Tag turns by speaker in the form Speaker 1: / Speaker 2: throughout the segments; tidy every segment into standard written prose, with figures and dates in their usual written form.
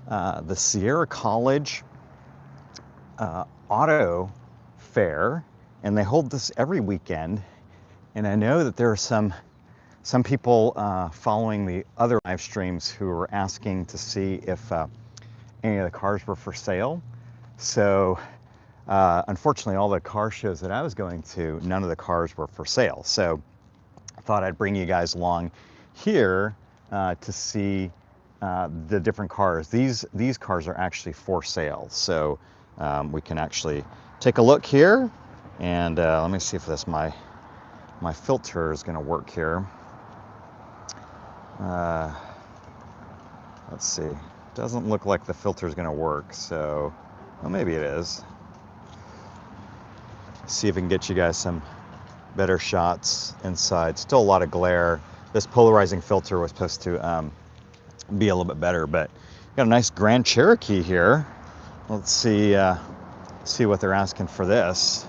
Speaker 1: the Sierra College Auto Fair, and they hold this every weekend. And I know that there are some people following the other live streams who are asking to see if any of the cars were for sale. So unfortunately, all the car shows that I was going to, none of the cars were for sale. So I thought I'd bring you guys along here to see the different cars. These cars are actually for sale. So we can actually take a look here, and let me see if this my filter is going to work here. Let's see. Doesn't look like the filter is going to work, so well, maybe it is. See if we can get you guys some better shots inside. Still a lot of glare. This polarizing filter was supposed to be a little bit better, but got a nice Grand Cherokee here. Let's see what they're asking for this.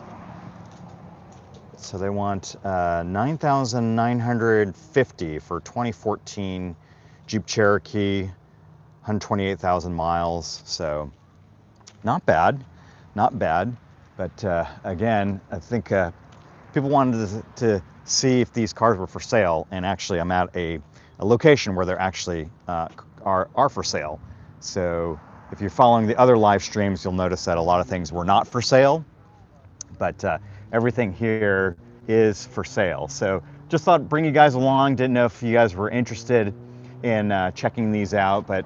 Speaker 1: So they want $9,950 for 2014 Jeep Cherokee, 128,000 miles. So not bad, not bad. But again, I think people wanted to see if these cars were for sale, and actually I'm at a location where they're actually are for sale. So if you're following the other live streams, you'll notice that a lot of things were not for sale, but everything here is for sale. So just thought I'd bring you guys along. Didn't know if you guys were interested in checking these out, but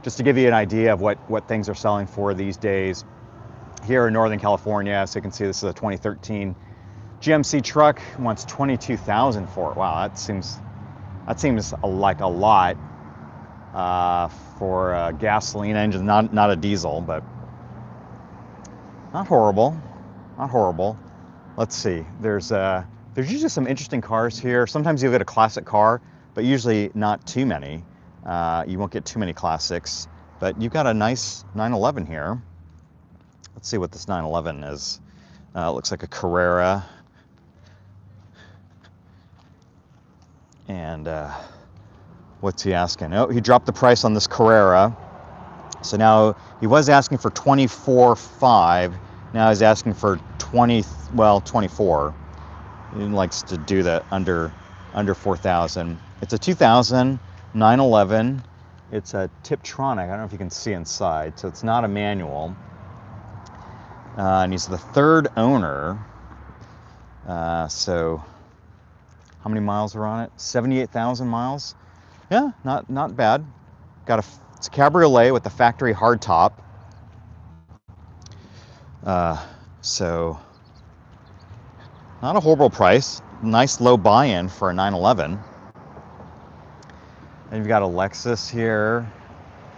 Speaker 1: just to give you an idea of what things are selling for these days here in Northern California. So you can see this is a 2013 GMC truck. Wants $22,000 for it. Wow, that seems like a lot for a gasoline engine, not a diesel, but not horrible, not horrible. Let's see. There's usually some interesting cars here. Sometimes you'll get a classic car, but usually not too many. You won't get too many classics, but you've got a nice 911 here. Let's see what this 911 is. It looks like a Carrera. And what's he asking? Oh, he dropped the price on this Carrera. So now he was asking for $24,500. Now he's asking for 24. He likes to do that under $4,000. It's a 2000 911. It's a Tiptronic. I don't know if you can see inside. So it's not a manual. And he's the third owner. So how many miles are on it? 78,000 miles. Yeah, not bad. It's a cabriolet with the factory hardtop. So not a horrible price. Nice low buy-in for a 911. And you've got a Lexus here.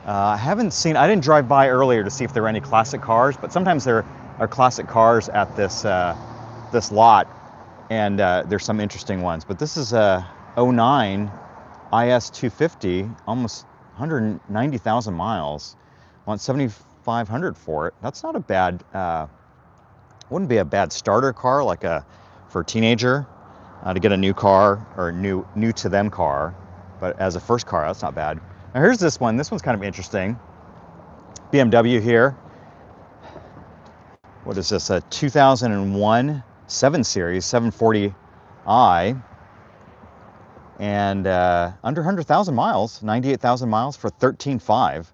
Speaker 1: I didn't drive by earlier to see if there were any classic cars, but sometimes there are classic cars at this lot, and there's some interesting ones. But this is a 09 IS 250, almost 190,000 miles. Want $7,500 for it. That's not a bad. Wouldn't be a bad starter car, like for a teenager to get a new car or new to them car. But as a first car, that's not bad. Now here's this one. This one's kind of interesting. BMW here. What is this? A 2001 7 Series 740i, and under 100,000 miles, 98,000 miles for $13,500.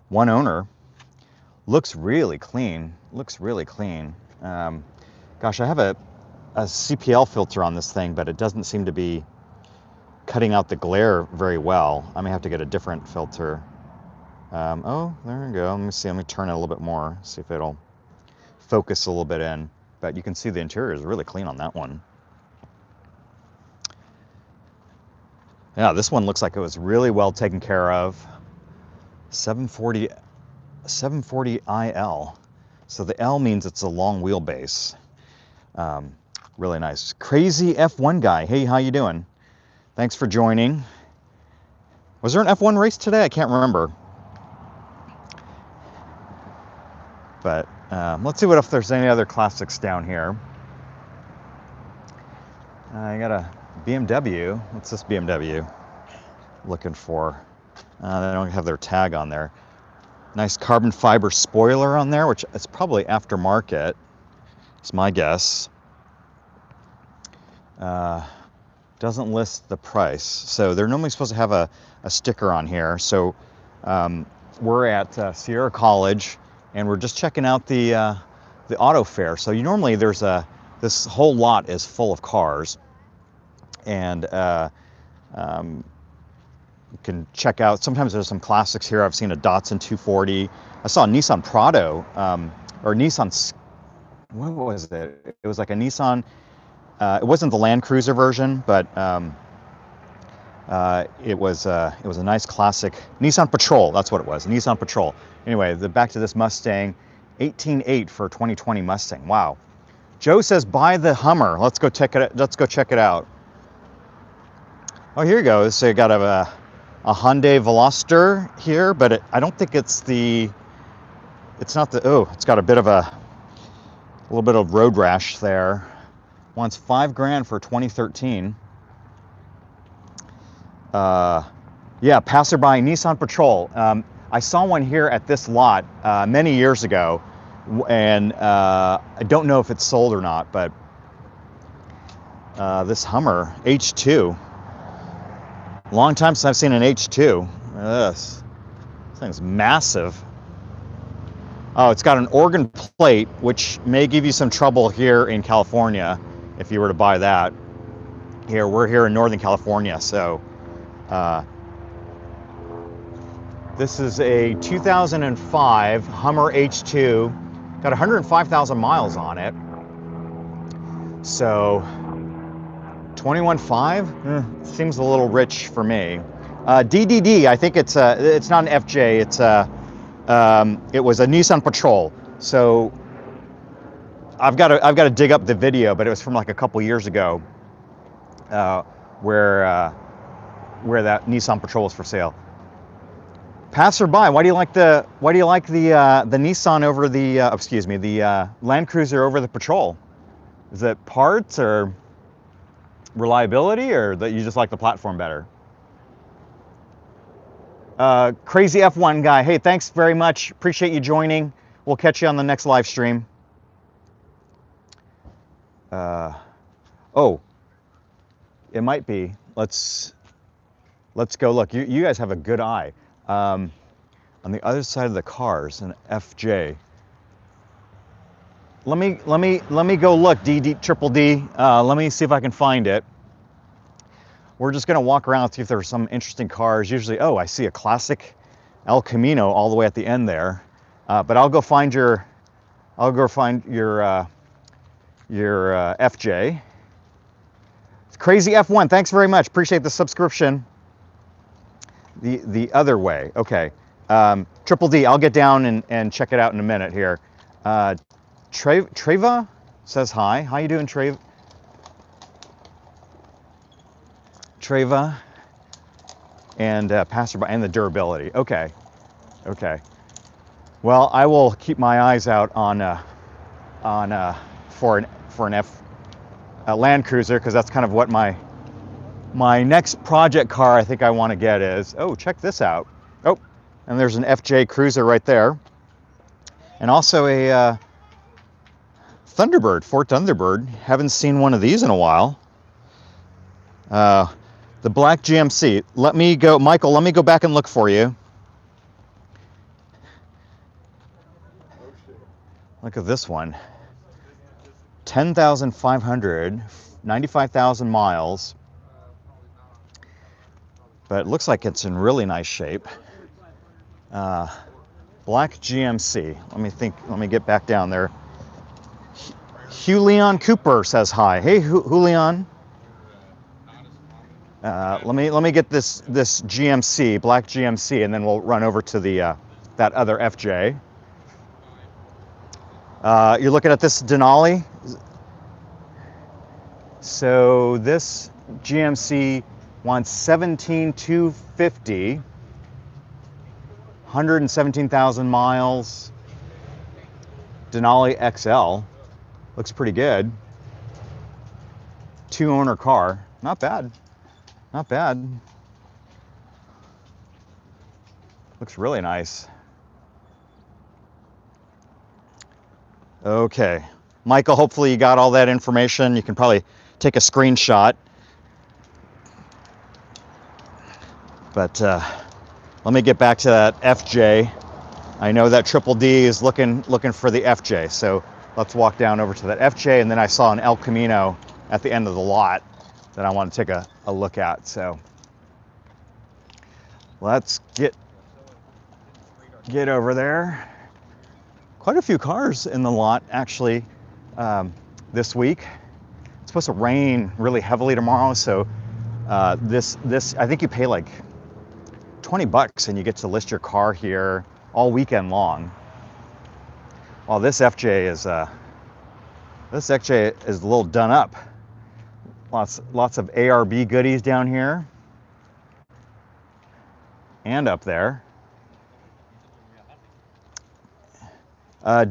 Speaker 1: One owner. Looks really clean. Looks really clean. Gosh, I have a CPL filter on this thing, but it doesn't seem to be cutting out the glare very well. I may have to get a different filter. Oh, there we go. Let me see. Let me turn it a little bit more. See if it'll focus a little bit in. But you can see the interior is really clean on that one. Yeah, this one looks like it was really well taken care of. 740 IL. So the L means it's a long wheelbase. Really nice. Crazy F1 guy. Hey, how you doing? Thanks for joining. Was there an F1 race today? I can't remember. But let's see if there's any other classics down here. I got a BMW. What's this BMW looking for? They don't have their tag on there. Nice carbon fiber spoiler on there, which is probably aftermarket. It's my guess. Doesn't list the price. So they're normally supposed to have a sticker on here. So we're at Sierra College, and we're just checking out the auto fair. So you normally this whole lot is full of cars, and you can check out. Sometimes there's some classics here. I've seen a Datsun 240. I saw a Nissan Prado, or Nissan. What was it? It was like a Nissan. It wasn't the Land Cruiser version, but it was a nice classic Nissan Patrol. That's what it was, Nissan Patrol. Anyway, back to this Mustang, 18.8 for 2020 Mustang. Wow. Joe says buy the Hummer. Let's go check it. Let's go check it out. Oh, here you go. So you got a Hyundai Veloster here, but I don't think it's the. It's not the. Oh, it's got a little bit of road rash there. Wants $5 grand for 2013. Yeah, passerby Nissan Patrol. I saw one here at this lot many years ago, and I don't know if it's sold or not, but this Hummer H2. Long time since I've seen an H2. This thing's massive. Oh, it's got an Oregon plate, which may give you some trouble here in California if you were to buy that. We're here in Northern California, so this is a 2005 Hummer H2. Got 105,000 miles on it. So 21.5 seems a little rich for me. DDD, I think it's not an FJ. It was a Nissan Patrol. So I've got to dig up the video, but it was from like a couple years ago, where that Nissan Patrol was for sale. Passerby, why do you like the Nissan over the Land Cruiser over the Patrol? Is it parts or reliability, or that you just like the platform better? Crazy F1 guy, hey, thanks very much. Appreciate you joining. We'll catch you on the next live stream. Oh, it might be. Let's go look. You guys have a good eye. On the other side of the cars, an FJ. Let me go look. Triple D. Let me see if I can find it. We're just gonna walk around and see if there's some interesting cars. Usually, oh, I see a classic El Camino all the way at the end there. But I'll go find your FJ. Crazy F1, thanks very much. Appreciate the subscription. The other way, okay. Triple D, I'll get down and check it out in a minute here. Treva says hi. How you doing, Treva? And passerby and the durability. Okay. Well, I will keep my eyes out for an Land Cruiser, because that's kind of what my next project car I think I want to get is. Oh, check this out. Oh, and there's an FJ Cruiser right there, and also a Thunderbird, Ford Thunderbird. Haven't seen one of these in a while. The black GMC. Let me go, Michael. Let me go back and look for you. Look at this one. 10,500, 95,000 miles. But it looks like it's in really nice shape. Black GMC. Let me get back down there. Julian Cooper says hi. Hey, Julian. Let me get this GMC, black GMC, and then we'll run over to that other FJ. You're looking at this Denali. So this GMC wants 17,250, 117,000 miles. Denali XL looks pretty good. 2-owner car, not bad. Looks really nice. Okay. Michael, hopefully you got all that information. You can probably take a screenshot. But let me get back to that FJ. I know that Triple D is looking for the FJ. So let's walk down over to that FJ. And then I saw an El Camino at the end of the lot that I want to take a look at. So let's get over there. Quite a few cars in the lot actually this week. It's supposed to rain really heavily tomorrow, so this I think you pay like $20 and you get to list your car here all weekend long. Well, this FJ is a little done up. Lots of ARB goodies down here and up there.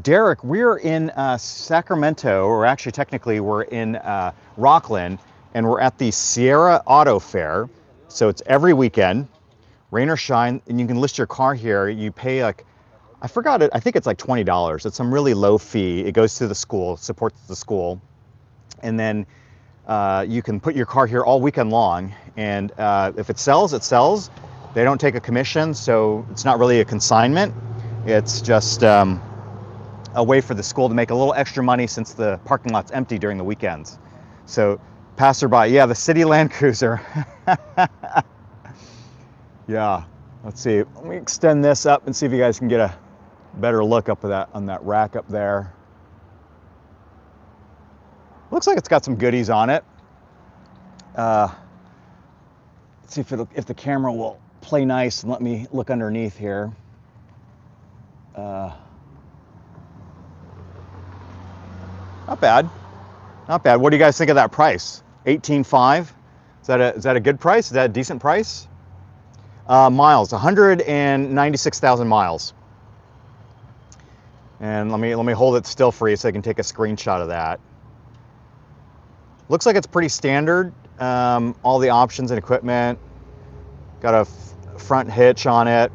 Speaker 1: Derek, we're in Sacramento, or actually technically we're in Rockland, and we're at the Sierra Auto Fair. So it's every weekend, rain or shine, and you can list your car here. You pay like, I forgot it, I think it's like $20. It's some really low fee. It goes to the school, supports the school. And then you can put your car here all weekend long. And if it sells, it sells. They don't take a commission, so it's not really a consignment. It's just a way for the school to make a little extra money since the parking lot's empty during the weekends. So passerby, yeah, the city Land Cruiser. Yeah, let's see. Let me extend this up and see if you guys can get a better look up at that on that rack up there. Looks like it's got some goodies on it. Let's see if the camera will play nice and let me look underneath here. Not bad. Not bad. What do you guys think of that price? $18,500? Is that a good price? Is that a decent price? Miles, 196,000 miles. And let me hold it still for you so I can take a screenshot of that. Looks like it's pretty standard. All the options and equipment. Got a front hitch on it.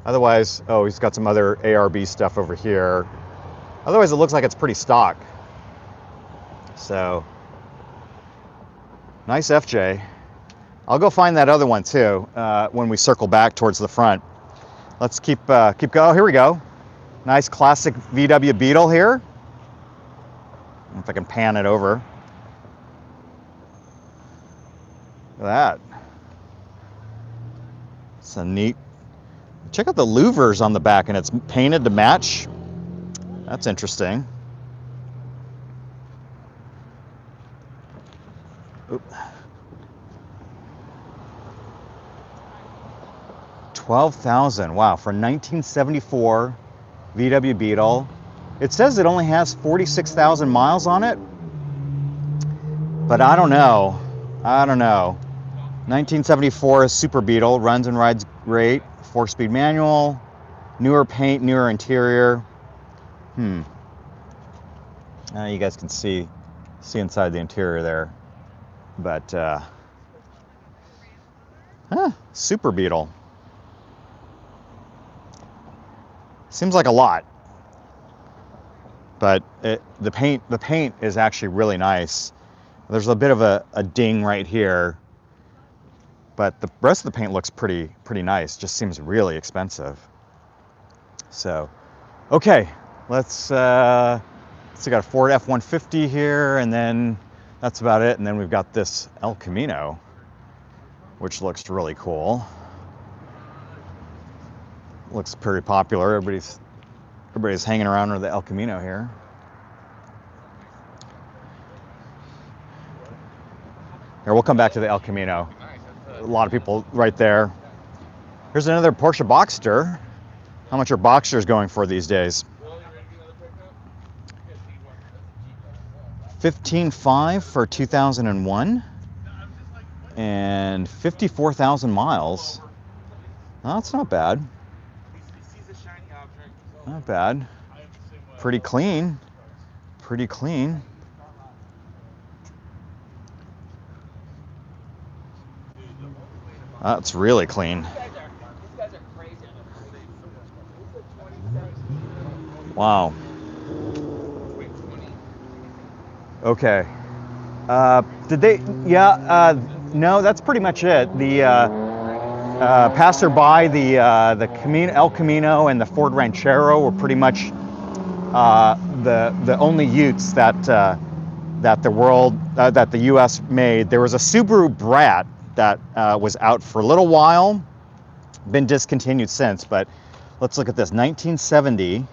Speaker 1: Otherwise, oh, he's got some other ARB stuff over here. Otherwise, it looks like it's pretty stock. So, nice FJ. I'll go find that other one too when we circle back towards the front. Let's keep going. Oh, here we go. Nice classic VW Beetle here. If I can pan it over. Look at that. It's a neat. Check out the louvers on the back, and it's painted to match. That's interesting. Oop. 12,000. Wow, for 1974 VW Beetle. It says it only has 46,000 miles on it, but I don't know. 1974 Super Beetle, runs and rides great. 4-speed manual, newer paint, newer interior. You guys can see inside the interior there, but Super Beetle. Seems like a lot, but the paint is actually really nice. There's a bit of a ding right here, but the rest of the paint looks pretty nice. Just seems really expensive. So, okay, let's we got a Ford F-150 here, and then that's about it. And then we've got this El Camino, which looks really cool. Looks pretty popular. Everybody's hanging around with the El Camino here. Here, we'll come back to the El Camino. A lot of people right there. Here's another Porsche Boxster. How much are Boxsters going for these days? $15,500 for 2001 and 54,000 miles. Oh, that's not bad. Not bad. Pretty clean. Pretty clean. That's really clean. Wow. Okay. Did they? Yeah. No, that's pretty much it. The passerby, the Camino, El Camino, and the Ford Ranchero were pretty much the only Utes that the U.S. made. There was a Subaru Brat that was out for a little while, been discontinued since. But let's look at this: 1970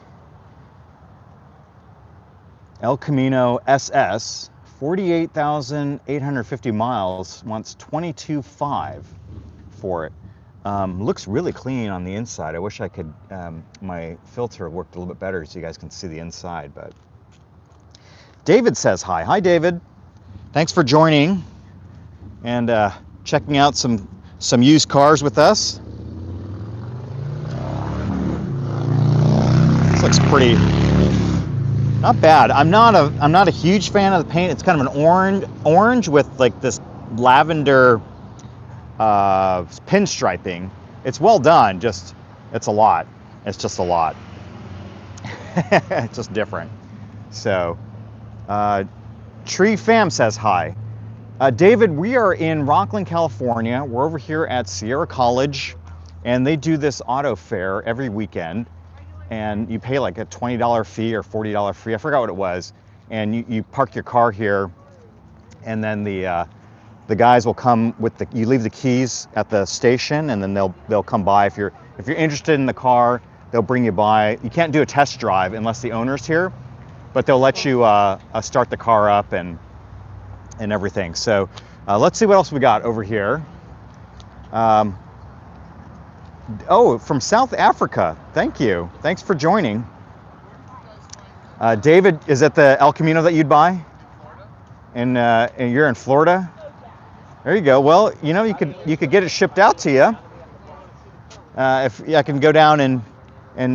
Speaker 1: El Camino SS, 48,850 miles, wants 22.5 for it. Looks really clean on the inside. I wish I could, my filter worked a little bit better so you guys can see the inside. But David says hi. Hi, David. Thanks for joining and checking out some used cars with us. This looks pretty, not bad. I'm not a huge fan of the paint. It's kind of an orange with like this lavender pinstriping. It's well done, just it's a lot. It's just a lot. It's just different. So Tree Fam says hi. David, we are in Rockland, California. We're over here at Sierra College, and they do this auto fair every weekend, and you pay like a $20 fee or $40 fee. I forgot what it was, and you park your car here, and then the guys will come with you leave the keys at the station, and then they'll come by. If you're interested in the car, they'll bring you by. You can't do a test drive unless the owner's here, but they'll let you start the car up and everything. So let's see what else we got over here. Oh, from South Africa. Thank you. Thanks for joining. David, is that the El Camino that you'd buy? And you're in Florida? There you go. Well, you know, you could get it shipped out to you. If I can go down and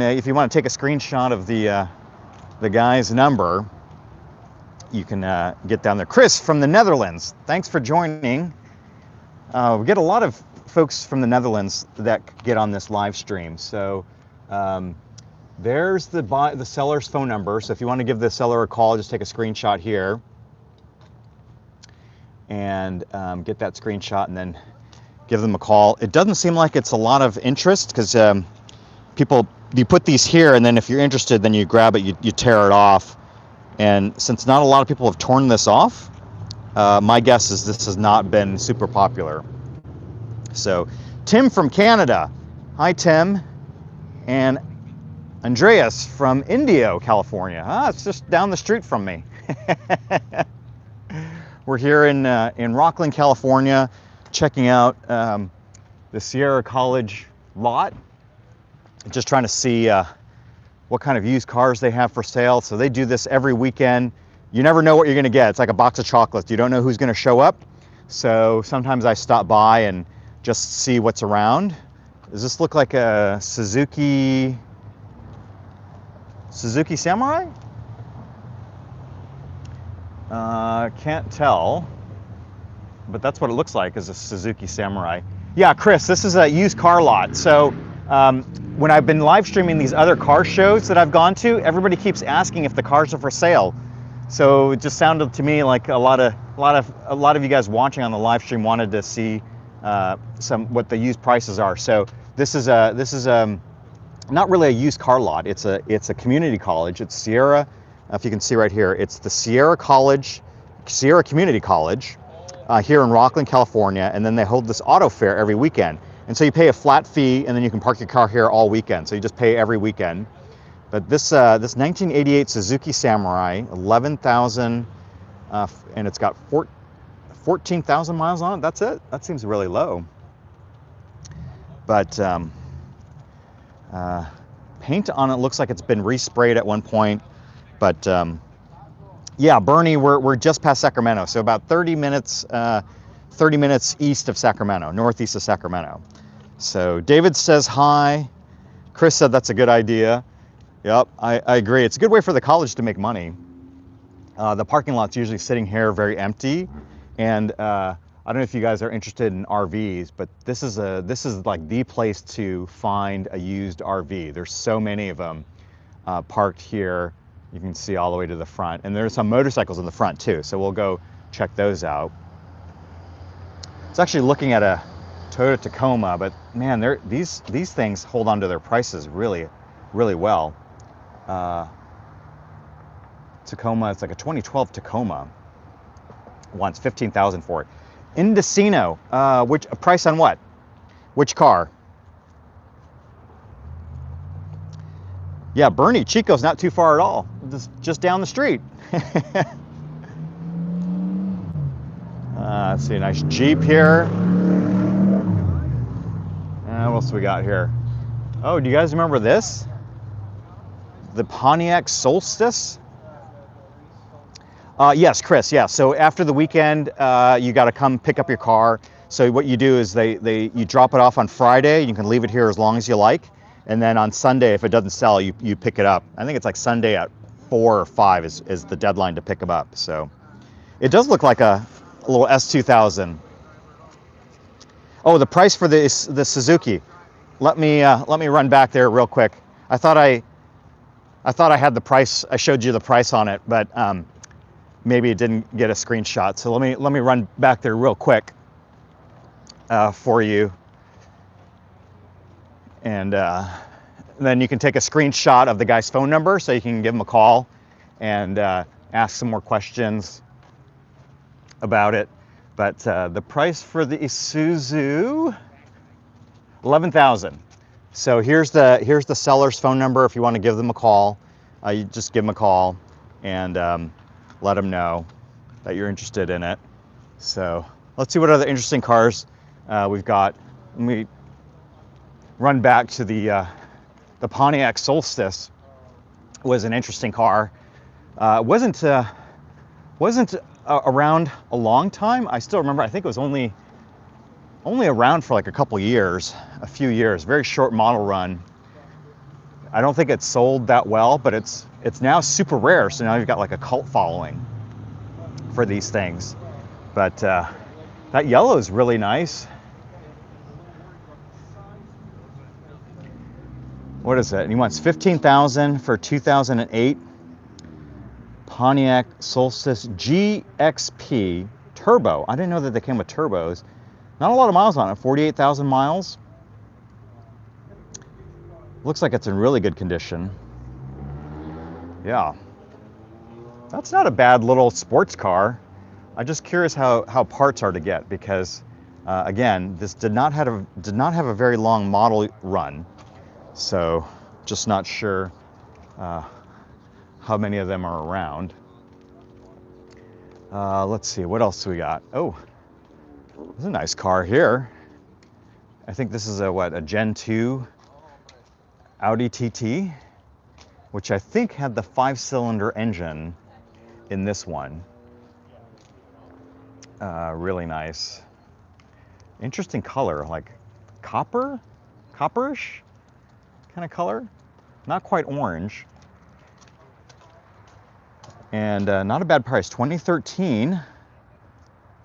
Speaker 1: if you want to take a screenshot of the guy's number, you can get down there. Chris from the Netherlands, thanks for joining. We get a lot of folks from the Netherlands that get on this live stream. So there's the seller's phone number. So if you want to give the seller a call, just take a screenshot here and get that screenshot and then give them a call. It doesn't seem like it's a lot of interest because you put these here, and then if you're interested, then you grab it, you tear it off. And since not a lot of people have torn this off, my guess is this has not been super popular. So Tim from Canada, hi Tim, and Andreas from Indio, California. It's just down the street from me. We're here in Rockland, California, checking out the Sierra College lot. Just trying to see what kind of used cars they have for sale. So they do this every weekend. You never know what you're gonna get. It's like a box of chocolates. You don't know who's gonna show up. So sometimes I stop by and just see what's around. Does this look like a Suzuki Samurai? Can't tell, but that's what it looks like, is a Suzuki Samurai. Yeah, Chris, this is a used car lot. So when I've been live streaming these other car shows that I've gone to, everybody keeps asking if the cars are for sale. So it just sounded to me like a lot of you guys watching on the live stream wanted to see what the used prices are. So this is not really a used car lot. It's a community college. It's Sierra. If you can see right here, it's the Sierra Community College here in Rockland, California, and then they hold this auto fair every weekend. And so you pay a flat fee, and then you can park your car here all weekend. So you just pay every weekend. But this 1988 Suzuki Samurai, 11,000, and it's got 14,000 miles on it. That's it. That seems really low. But paint on it looks like it's been resprayed at one point. But yeah, Bernie, we're just past Sacramento, so about 30 minutes east of Sacramento, northeast of Sacramento. So David says hi. Chris said that's a good idea. Yep, I agree. It's a good way for the college to make money. The parking lot's usually sitting here very empty, and I don't know if you guys are interested in RVs, but this is like the place to find a used RV. There's so many of them parked here You can see all the way to the front. And there's some motorcycles in the front too, so we'll go check those out. It's actually looking at a Toyota Tacoma, but man, these things hold on to their prices really, really well. Tacoma, it's like a 2012 Tacoma. Wants $15,000 for it. Indecino, which a price on what? Which car? Yeah, Bernie, Chico's not too far at all. Just down the street. Let's see, a nice Jeep here. What else we got here? Oh, do you guys remember this? The Pontiac Solstice? Yes, Chris, yeah. So after the weekend, you got to come pick up your car. So what you do is you drop it off on Friday. You can leave it here as long as you like. And then on Sunday, if it doesn't sell, you pick it up. I think it's like Sunday at 4 or 5 is the deadline to pick them up. So it does look like a little S2000. Oh, the price for the Suzuki. Let me run back there real quick. I thought I had the price. I showed you the price on it, but maybe it didn't get a screenshot. So let me run back there real quick for you. And then you can take a screenshot of the guy's phone number so you can give him a call and ask some more questions about it. But the price for the Isuzu, $11,000. So here's the seller's phone number if you want to give them a call. You just give them a call and let them know that you're interested in it. So let's see what other interesting cars we've got. Let me run back to the Pontiac Solstice. Was an interesting car. Wasn't around a long time. I still remember. I think it was only around for like a few years. Very short model run. I don't think it's sold that well, but it's now super rare. So now you've got like a cult following for these things. But that yellow is really nice. What is it? And he wants $15,000 for 2008 Pontiac Solstice GXP Turbo. I didn't know that they came with turbos. Not a lot of miles on it, 48,000 miles. Looks like it's in really good condition. Yeah. That's not a bad little sports car. I'm just curious how parts are to get because, again, this did not have a very long model run. So just not sure how many of them are around. Let's see, what else do we got? Oh, there's a nice car here. I think this is a Gen 2 Audi TT, which I think had the 5-cylinder engine in this one. Really nice. Interesting color, like copperish kind of color. Not quite orange. And not a bad price, 2013,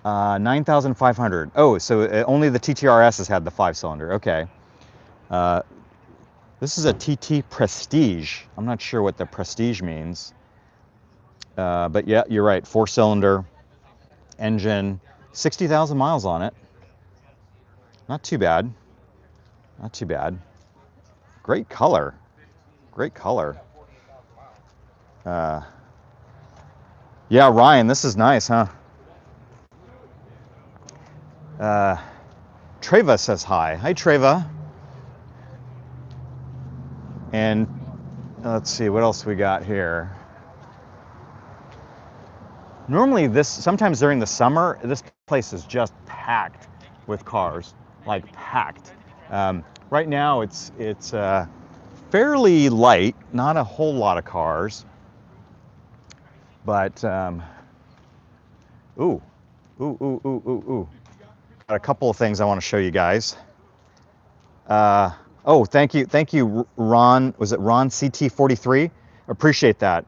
Speaker 1: $9,500. Oh, so only the TTRS has had the 5-cylinder, okay. This is a TT Prestige. I'm not sure what the Prestige means. But yeah, you're right, 4-cylinder engine, 60,000 miles on it. Not too bad, not too bad. Great color, great color. Yeah, Ryan, this is nice, huh? Treva says hi. Hi, Treva. And let's see, what else we got here? Normally sometimes during the summer, this place is just packed with cars, like packed. Right now it's fairly light, not a whole lot of cars. But, ooh. Got a couple of things I want to show you guys. Oh, thank you, Ron. Was it Ron CT43? Appreciate that.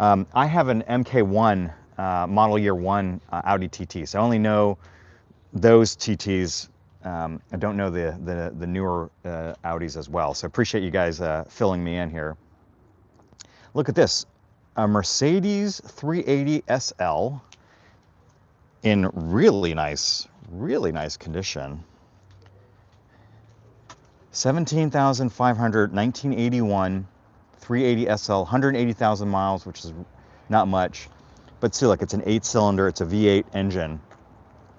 Speaker 1: I have an MK1 model year 1 Audi TT, so I only know those TTs. I don't know the newer Audis as well. So appreciate you guys filling me in here. Look at this. a Mercedes 380 SL in really nice condition. 17,500, 1981, 380 SL, 180,000 miles, which is not much. But still, like, it's an 8-cylinder, it's a V8 engine.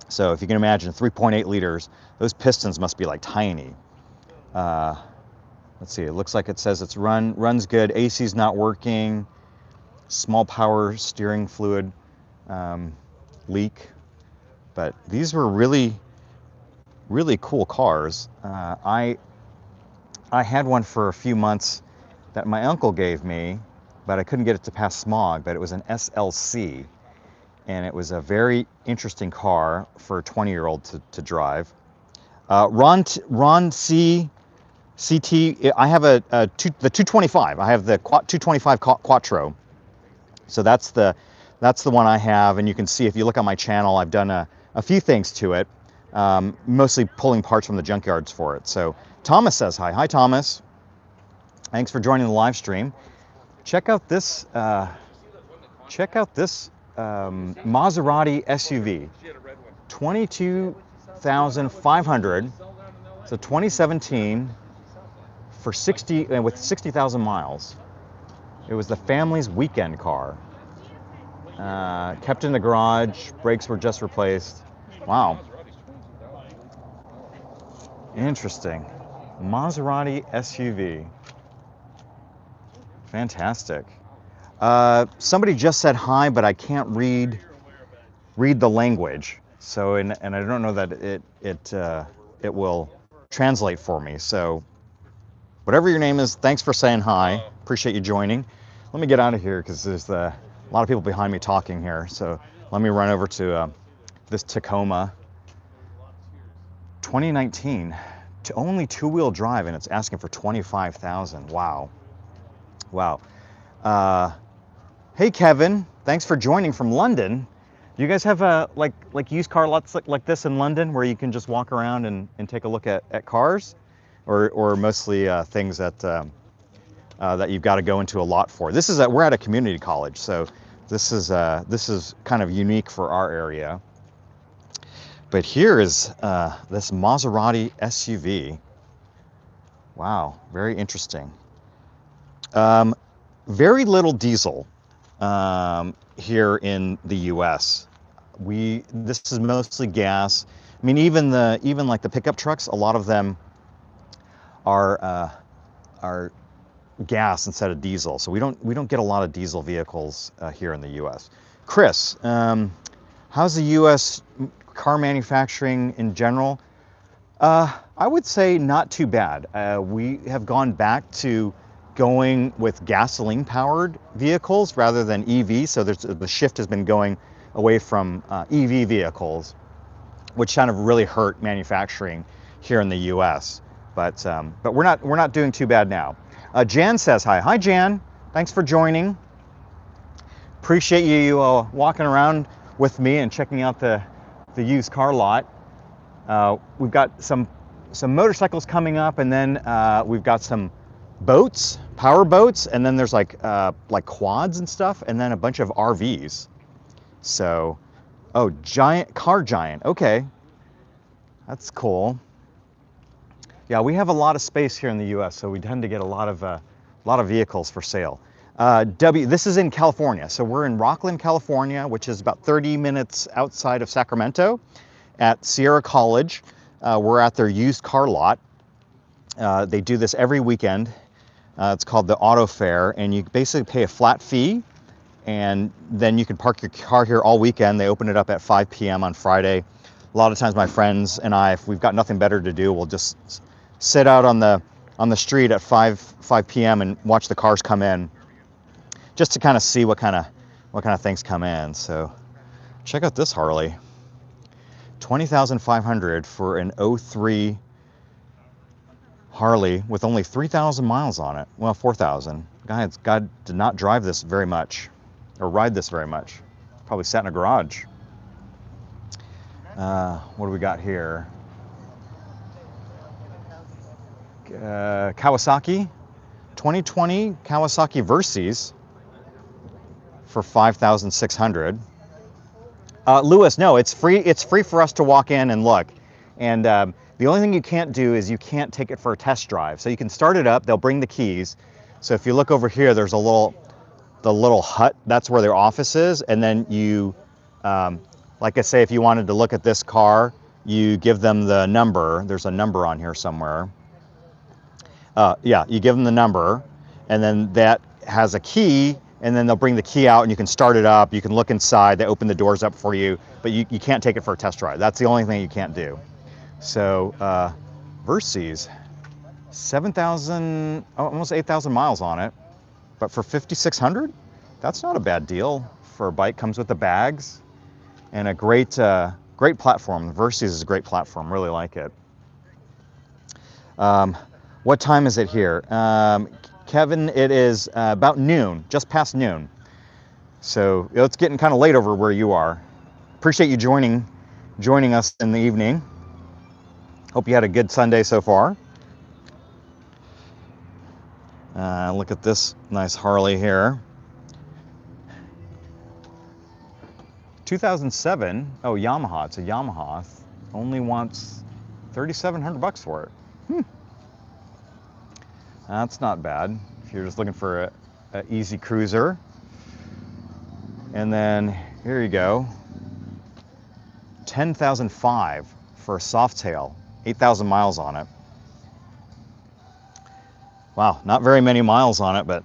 Speaker 1: So if you can imagine 3.8 liters, those pistons must be like tiny. Let's see, it looks like it says it's runs good. AC's not working. Small power steering fluid leak. But these were really cool cars. I had one for a few months that my uncle gave me, but I couldn't get it to pass smog, but it was an SLC. And it was a very interesting car for a 20-year-old to drive. Ron C. CT, I have the 225. I have the 225 Quattro. So that's the one I have, and you can see if you look on my channel, I've done a few things to it, mostly pulling parts from the junkyards for it. So Thomas says hi. Hi, Thomas. Thanks for joining the live stream. Check out this Maserati SUV, 22,500. So 2017 for 60 with 60,000 miles. It was the family's weekend car. Kept in the garage. Brakes were just replaced. Wow. Interesting. Maserati SUV. Fantastic. Somebody just said hi, but I can't read the language. So, and I don't know that it will translate for me. So, whatever your name is, thanks for saying hi. Appreciate you joining. Let me get out of here because there's a lot of people behind me talking here. So let me run over to this Tacoma 2019, to only two-wheel drive, and it's asking for 25,000. Wow. Wow. Hey, Kevin, thanks for joining from London. Do you guys have like used car lots like this in London where you can just walk around and take a look at cars, or mostly things that you've got to go into a lot for? This is we're at a community college, so this is kind of unique for our area. But here is this Maserati SUV. Wow, very interesting. Very little diesel here in the U.S. This is mostly gas. I mean, even like the pickup trucks, a lot of them are gas instead of diesel. So we don't get a lot of diesel vehicles here in the U.S. Chris, how's the U.S. car manufacturing in general? I would say not too bad. We have gone back to going with gasoline-powered vehicles rather than EV. So the shift has been going away from EV vehicles, which kind of really hurt manufacturing here in the U.S. But we're not doing too bad now. Jan says hi. Hi, Jan. Thanks for joining. Appreciate you walking around with me and checking out the used car lot. We've got some motorcycles coming up, and then we've got some boats, power boats, and then there's like quads and stuff, and then a bunch of RVs. So, oh, car giant. Okay, that's cool. Yeah, we have a lot of space here in the U.S., so we tend to get a lot of vehicles for sale. This is in California, so we're in Rockland, California, which is about 30 minutes outside of Sacramento, at Sierra College. We're at their used car lot. They do this every weekend. It's called the Auto Fair, and you basically pay a flat fee, and then you can park your car here all weekend. They open it up at 5 p.m. on Friday. A lot of times my friends and I, if we've got nothing better to do, we'll just sit out on the street at 5 p.m. and watch the cars come in, just to kind of see what kind of things come in. So check out this Harley. 20,500 for an 03 Harley with only 3,000 miles on it. Well, 4,000. God did not drive this very much, or ride this very much. Probably sat in a garage. What do we got here? Kawasaki, 2020 Kawasaki Versys. for 5,600. Lewis, no, it's free. It's free for us to walk in and look. And the only thing you can't do is you can't take it for a test drive. So you can start it up. They'll bring the keys. So if you look over here, there's the little hut. That's where their office is. And then you, like I say, if you wanted to look at this car, you give them the number. There's a number on here somewhere. Yeah, you give them the number, and then that has a key, and then they'll bring the key out and you can start it up. You can look inside. They open the doors up for you, but you can't take it for a test drive. That's the only thing you can't do. So Versys, 7,000, almost 8,000 miles on it, but for 5,600, that's not a bad deal for a bike. Comes with the bags and a great platform. The Versys is a great platform. Really like it. What time is it here? Kevin, it is about noon, just past noon. So it's getting kind of late over where you are. Appreciate you joining us in the evening. Hope you had a good Sunday so far. Look at this nice Harley here. 2007. Oh, Yamaha. It's a Yamaha. Only wants 3,700 bucks for it. That's not bad if you're just looking for a easy cruiser. And then here you go, 10,005 for a Softail, 8,000 miles on it. Wow, not very many miles on it, but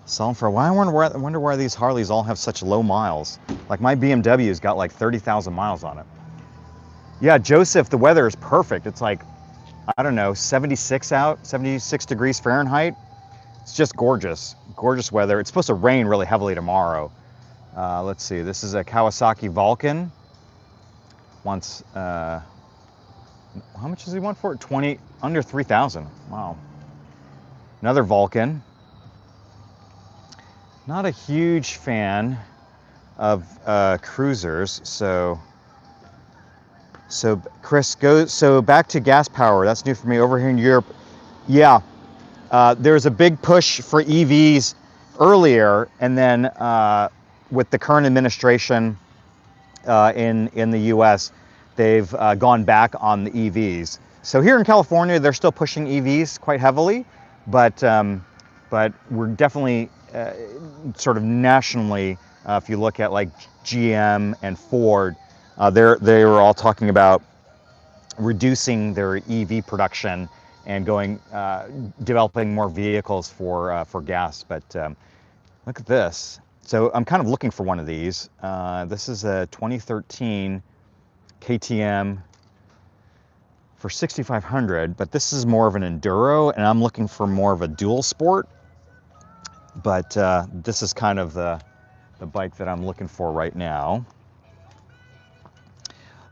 Speaker 1: selling for a while. I wonder why these Harleys all have such low miles. Like my BMW's got like 30,000 miles on it. Yeah, Joseph, the weather is perfect. It's like, I don't know, 76 out, 76 degrees Fahrenheit. It's just gorgeous, gorgeous weather. It's supposed to rain really heavily tomorrow. Let's see, this is a Kawasaki Vulcan. Wants, how much does he want for it? Under 3,000, wow. Another Vulcan. Not a huge fan of cruisers, so Chris, so back to gas power. That's new for me over here in Europe. Yeah, there's a big push for EVs earlier, and then with the current administration in the U.S., they've gone back on the EVs. So here in California, they're still pushing EVs quite heavily, but we're definitely sort of nationally, if you look at like GM and Ford. They were all talking about reducing their EV production and developing more vehicles for gas. But look at this. So I'm kind of looking for one of these. This is a 2013 KTM for 6,500, but this is more of an enduro, and I'm looking for more of a dual sport. But this is kind of the bike that I'm looking for right now.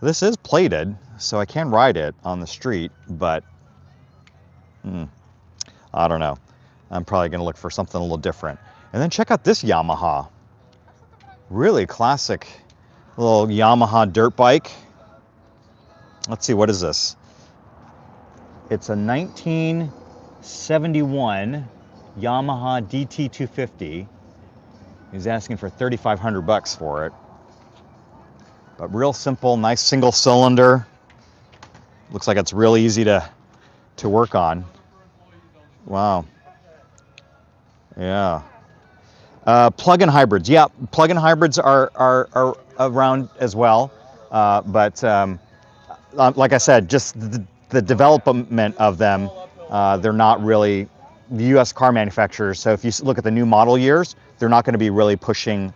Speaker 1: This is plated, so I can ride it on the street, but I don't know. I'm probably going to look for something a little different. And then check out this Yamaha. Really classic little Yamaha dirt bike. Let's see, what is this? It's a 1971 Yamaha DT250. He's asking for 3,500 bucks for it. But real simple, nice single cylinder. Looks like it's real easy to work on. Wow. Yeah. Plug-in hybrids. Yeah, plug-in hybrids are around as well. But like I said, just the development of them, they're not really the U.S. car manufacturers. So if you look at the new model years, they're not going to be really pushing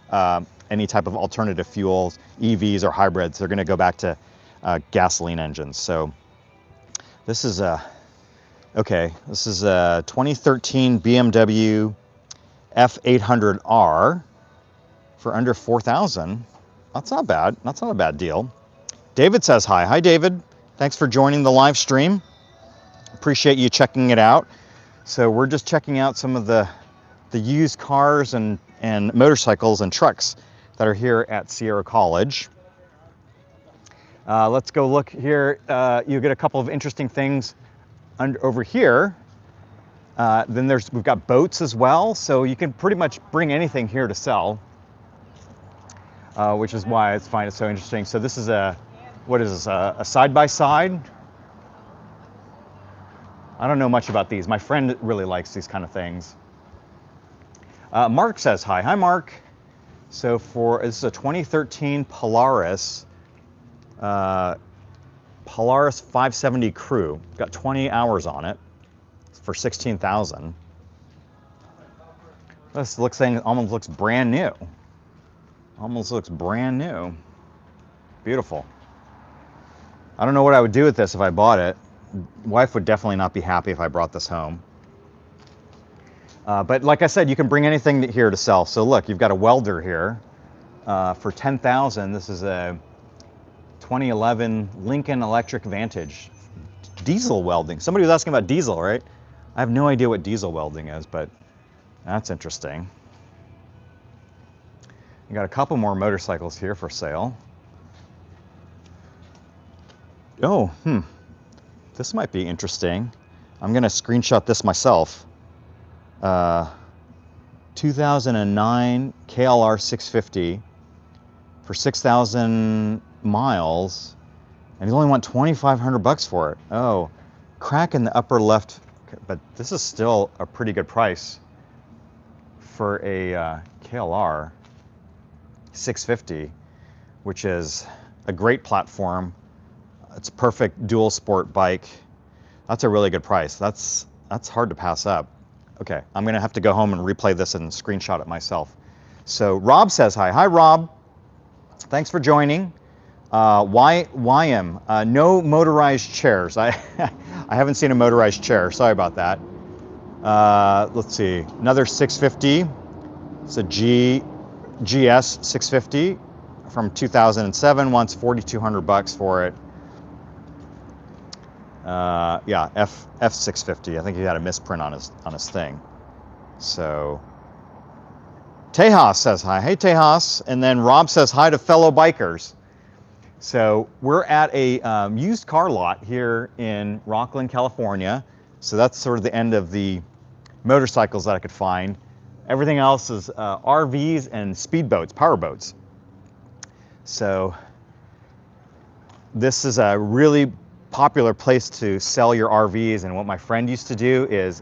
Speaker 1: any type of alternative fuels, EVs or hybrids. They're going to go back to gasoline engines. So this is a 2013 BMW F800R for under 4,000. That's not bad. That's not a bad deal. David says hi. Hi, David. Thanks for joining the live stream. Appreciate you checking it out. So we're just checking out some of the used cars and motorcycles and trucks that are here at Sierra College. Let's go look here. You get a couple of interesting things over here. Then we've got boats as well, so you can pretty much bring anything here to sell, which is why I find it so interesting. So this is what is this, a side-by-side? I don't know much about these. My friend really likes these kind of things. Mark says hi. Hi, Mark. So this is a 2013 Polaris, Polaris 570 Crew. Got 20 hours on it for $16,000. This almost looks brand new. Almost looks brand new. Beautiful. I don't know what I would do with this if I bought it. Wife would definitely not be happy if I brought this home. But like I said, you can bring anything here to sell. So look, you've got a welder here for $10,000. This is a 2011 Lincoln Electric Vantage. Diesel welding. Somebody was asking about diesel, right? I have no idea what diesel welding is, but that's interesting. You got a couple more motorcycles here for sale. Oh, this might be interesting. I'm gonna screenshot this myself. 2009 KLR 650 for 6,000 miles, and you only want 2,500 bucks for it. Oh, crack in the upper left, but this is still a pretty good price for a KLR 650, which is a great platform. It's a perfect dual sport bike. That's a really good price. That's hard to pass up. Okay, I'm gonna have to go home and replay this and screenshot it myself. So Rob says hi. Hi, Rob. Thanks for joining. YM, no motorized chairs. I haven't seen a motorized chair. Sorry about that. Let's see, another 650. It's a GS 650 from 2007. Wants 4,200 bucks for it. Yeah, F650. I think he had a misprint on his thing. So Tejas says hi. Hey, Tejas. And then Rob says hi to fellow bikers. So we're at a used car lot here in Rockland, California. So that's sort of the end of the motorcycles that I could find. Everything else is RVs and speedboats, power boats. So this is a really popular place to sell your RVs, and what my friend used to do is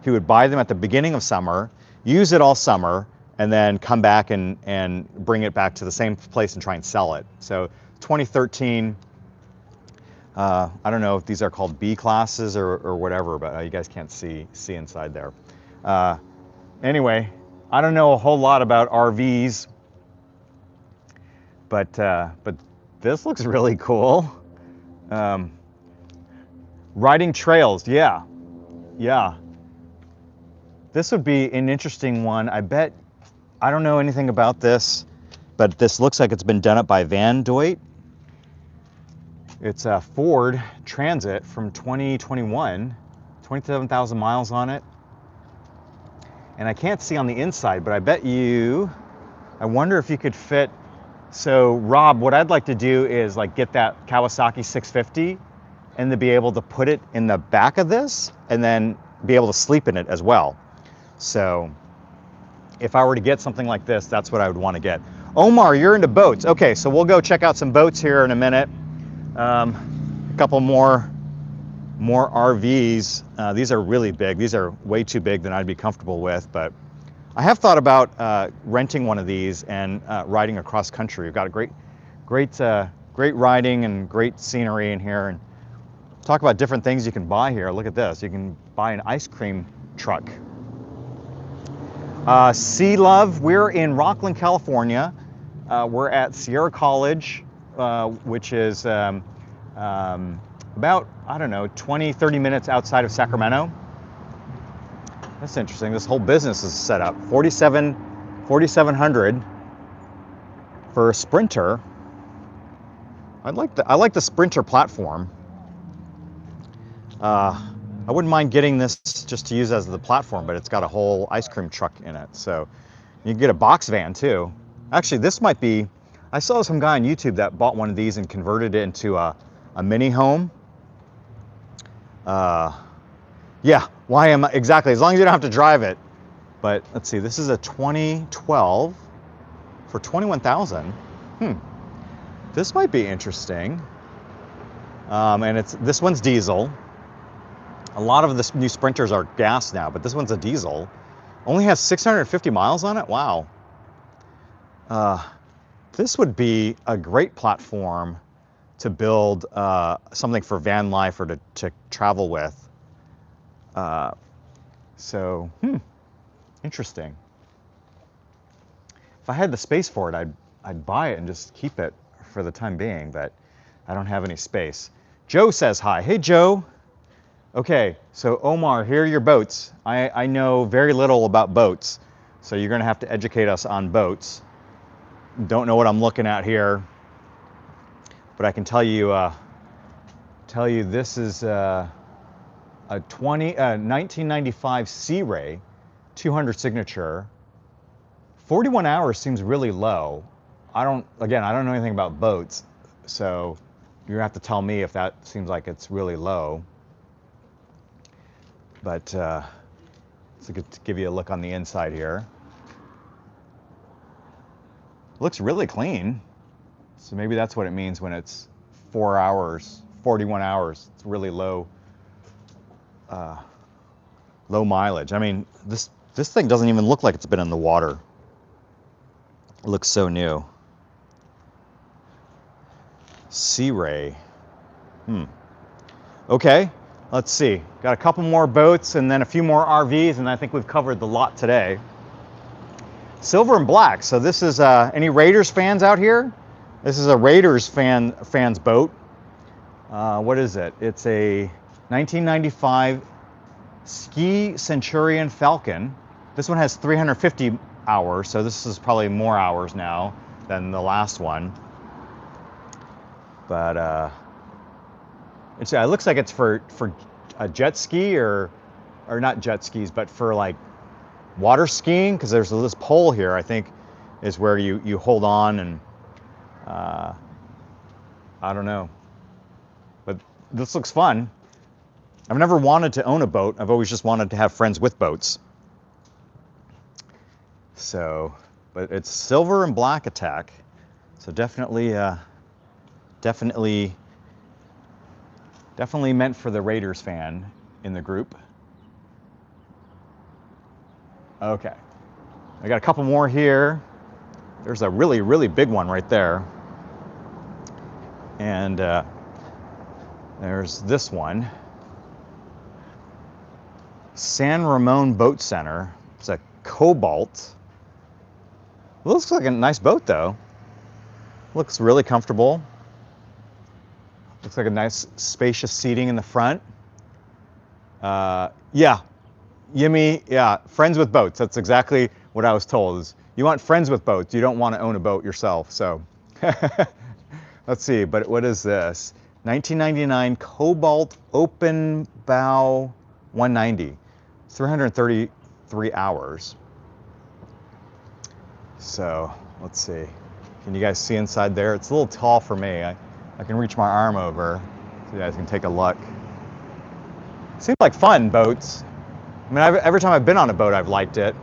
Speaker 1: he would buy them at the beginning of summer, use it all summer, and then come back and bring it back to the same place and try and sell it. So 2013, I don't know if these are called B classes or whatever, but you guys can't see inside there. Anyway, I don't know a whole lot about RVs, but this looks really cool. Riding trails, yeah. This would be an interesting one. I bet, I don't know anything about this, but this looks like it's been done up by Van Doit. It's a Ford Transit from 2021, 27,000 miles on it. And I can't see on the inside, but I bet I wonder if you could fit. So Rob, what I'd like to do is like get that Kawasaki 650 and to be able to put it in the back of this and then be able to sleep in it as well. So if I were to get something like this, that's what I would want to get. Omar, you're into boats. Okay, so we'll go check out some boats here in a minute. A couple more RVs. These are really big. These are way too big than I'd be comfortable with, but I have thought about renting one of these and riding across country. We've got a great riding and great scenery in here. And talk about different things you can buy here. Look at this. You can buy an ice cream truck. Sea Love, we're in Rockland, California. We're at Sierra College, which is about, I don't know, 20, 30 minutes outside of Sacramento. That's interesting. This whole business is set up. $4,700 for a Sprinter. I like the Sprinter platform. I wouldn't mind getting this just to use as the platform, but it's got a whole ice cream truck in it. So you can get a box van too. Actually, this might be, I saw some guy on YouTube that bought one of these and converted it into a mini home. Yeah, why am I, exactly, as long as you don't have to drive it. But let's see, this is a 2012 for 21,000. This might be interesting. And this one's diesel. A lot of the new Sprinters are gas now, but this one's a diesel. Only has 650 miles on it. Wow. This would be a great platform to build something for van life or to travel with. So, interesting. If I had the space for it, I'd buy it and just keep it for the time being, but I don't have any space. Joe says hi. Hey, Joe. Okay, so Omar, here are your boats. I know very little about boats, so you're going to have to educate us on boats. Don't know what I'm looking at here, but I can tell you this is a 1995 Sea Ray 200 signature. 41 hours seems really low. I don't know anything about boats, so you're gonna have to tell me if that seems like it's really low. But let's give you a look on the inside here. Looks really clean. So maybe that's what it means when it's 4 hours, 41 hours. It's really low mileage. I mean, this thing doesn't even look like it's been in the water. It looks so new. Sea Ray. Okay, let's see. Got a couple more boats and then a few more RVs, and I think we've covered the lot today. Silver and black. So this is any Raiders fans out here? This is a Raiders fan's boat. What is it? It's a 1995 Ski Centurion Falcon. This one has 350 hours, so this is probably more hours now than the last one. But it looks like it's for a jet ski or not jet skis, but for like water skiing, because there's this pole here, I think, is where you hold on, and I don't know. But this looks fun. I've never wanted to own a boat. I've always just wanted to have friends with boats. So, but it's silver and black attack. So definitely meant for the Raiders fan in the group. Okay, I got a couple more here. There's a really, really big one right there. And there's this one. San Ramon Boat Center. It's a Cobalt. It looks like a nice boat though. Looks really comfortable. Looks like a nice spacious seating in the front. Yeah, Yimmy, yeah, friends with boats. That's exactly what I was told. Is you want friends with boats. You don't want to own a boat yourself. So let's see, but what is this? 1999 Cobalt Open Bow 190, 333 hours. So let's see. Can you guys see inside there? It's a little tall for me. I can reach my arm over so you guys can take a look. Seems like fun, boats. I mean, every time I've been on a boat, I've liked it.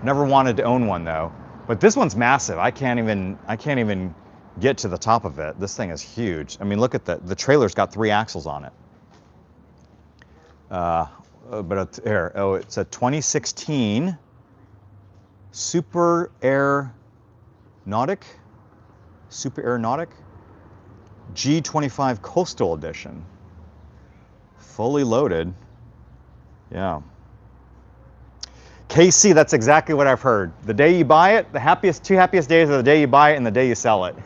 Speaker 1: Never wanted to own one though. But this one's massive. I can't even get to the top of it. This thing is huge. I mean, look at the trailer's got 3 axles on it. But it's here. Oh, it's a 2016 Super Air Nautic G25 Coastal Edition. Fully loaded. Yeah. KC, that's exactly what I've heard. The day you buy it, the two happiest days are the day you buy it and the day you sell it.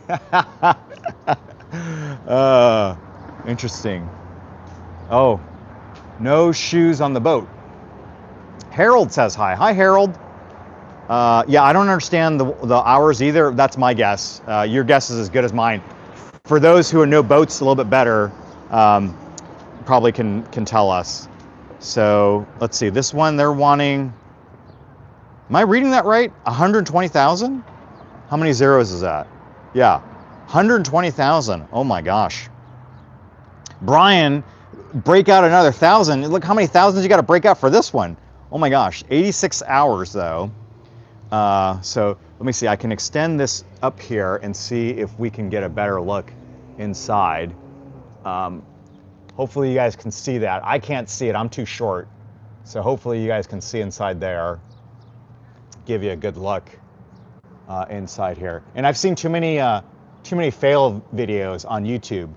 Speaker 1: Interesting. Oh, no shoes on the boat. Harold says hi. Hi, Harold. Yeah, I don't understand the hours either. That's my guess. Your guess is as good as mine. For those who know boats a little bit better, probably can tell us. So let's see. This one they're wanting. Am I reading that right? 120,000? How many zeros is that? Yeah, 120,000. Oh my gosh. Brian, break out another 1,000. Look how many thousands you got to break out for this one. Oh my gosh, 86 hours though. So let me see, I can extend this up here and see if we can get a better look inside. Hopefully you guys can see that. I can't see it, I'm too short. So hopefully you guys can see inside there. Give you a good look inside here. And I've seen too many fail videos on YouTube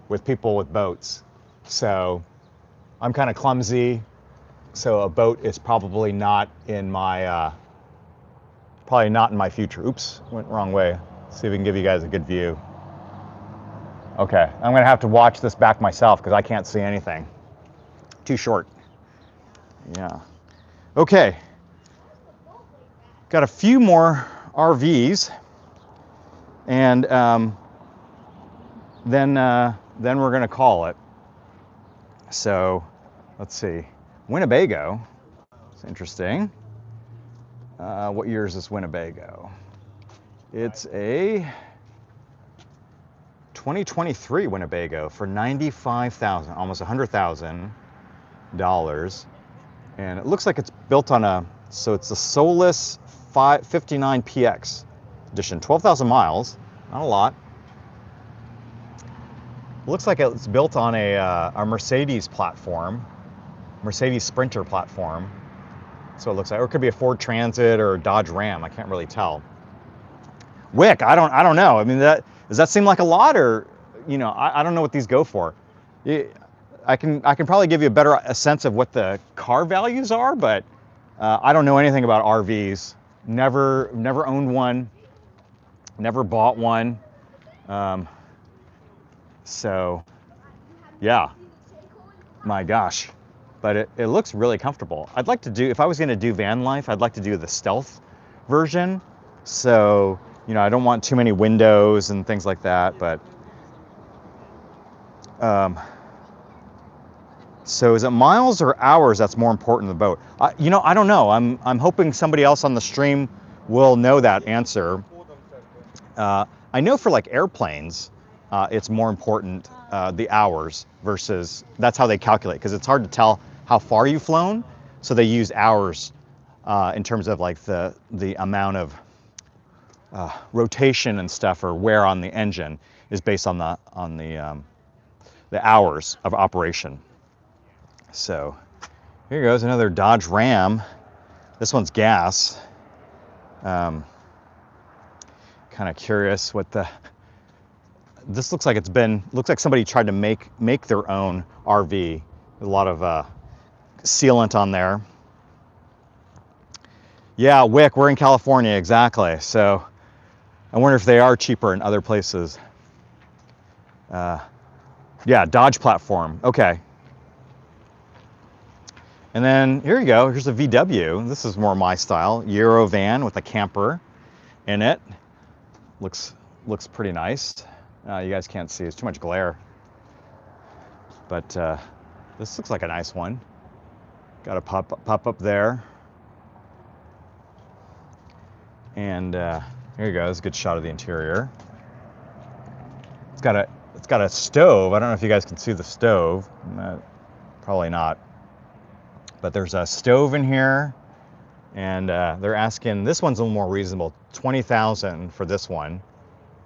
Speaker 1: with people with boats. So I'm kind of clumsy. So a boat is probably not in my future. Oops, went wrong way. See if we can give you guys a good view. Okay, I'm gonna have to watch this back myself because I can't see anything. Too short. Yeah. Okay. Got a few more RVs, and then we're gonna call it. So, let's see. Winnebago. It's interesting. What year is this Winnebago? It's a 2023 Winnebago for $95,000, almost $100,000. And it looks like it's built on so it's the Solus 59 PX edition, 12,000 miles, not a lot. It looks like it's built on a Mercedes platform, Mercedes Sprinter platform. So it looks like, or it could be a Ford Transit or a Dodge Ram. I can't really tell. Wick, I don't know. I mean, does that seem like a lot, or I don't know what these go for. I can probably give you a sense of what the car values are, but I don't know anything about RVs. Never owned one. Never bought one. So yeah, my gosh. But it looks really comfortable. I'd like to do, if I was going to do van life, I'd like to do the stealth version. So, I don't want too many windows and things like that, but so is it miles or hours that's more important than the boat? I don't know. I'm hoping somebody else on the stream will know that answer. I know for like airplanes, it's more important the hours versus, that's how they calculate, because it's hard to tell how far you've flown, so they use hours in terms of like the amount of rotation and stuff, or wear on the engine is based on the hours of operation. So here goes another Dodge Ram. This one's gas. Kind of curious what this looks like. Looks like somebody tried to make their own RV. A lot of sealant on there. Yeah, Wick, we're in California, exactly. So I wonder if they are cheaper in other places. Yeah, Dodge platform, okay. And then here you go, here's a VW. This is more my style, Euro van with a camper in it. Looks pretty nice. You guys can't see, it's too much glare. But this looks like a nice one. Got a pop up there. And here you go, it's a good shot of the interior. It's got a stove. I don't know if you guys can see the stove. Probably not. But there's a stove in here, and they're asking, this one's a little more reasonable, $20,000 for this one,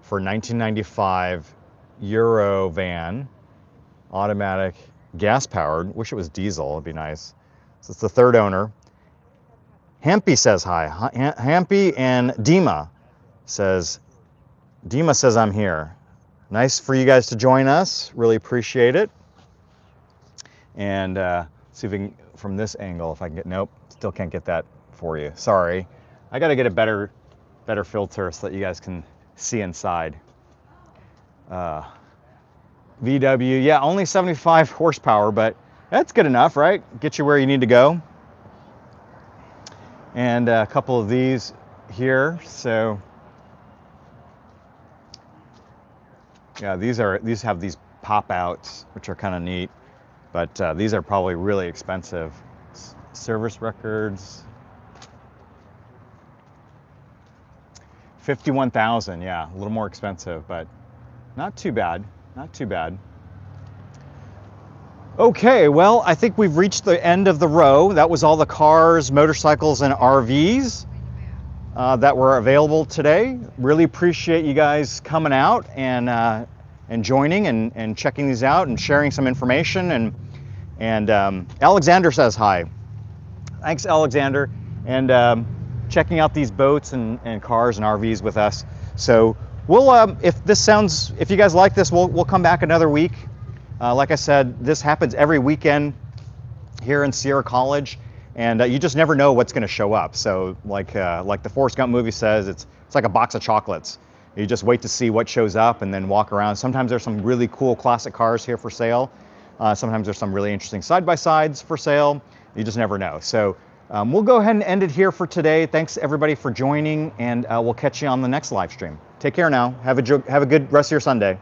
Speaker 1: for 1995 Euro van, automatic, gas powered. Wish it was diesel, it'd be nice. So it's the third owner. Hampy says hi. Hampy and Dima says I'm here. Nice for you guys to join us. Really appreciate it. And see if we can, from this angle, if I can get, nope, still can't get that for you. Sorry. I got to get a better filter so that you guys can see inside. VW, yeah, only 75 horsepower, but that's good enough, right? Get you where you need to go. And a couple of these here. So yeah, these have these pop outs, which are kind of neat, but these are probably really expensive. Service records, 51,000. Yeah, a little more expensive, but not too bad. Not too bad. Okay, well, I think we've reached the end of the row. That was all the cars, motorcycles, and RVs that were available today. Really appreciate you guys coming out and joining and checking these out and sharing some information. And Alexander says hi. Thanks, Alexander, and checking out these boats and cars and RVs with us. So we'll, if you guys like this, we'll come back another week. Like I said, this happens every weekend here in Sierra College, and you just never know what's going to show up. So like the Forrest Gump movie says, it's like a box of chocolates. You just wait to see what shows up and then walk around. Sometimes there's some really cool classic cars here for sale. Sometimes there's some really interesting side-by-sides for sale. You just never know. So we'll go ahead and end it here for today. Thanks everybody for joining, and we'll catch you on the next live stream. Take care now. Have a good rest of your Sunday.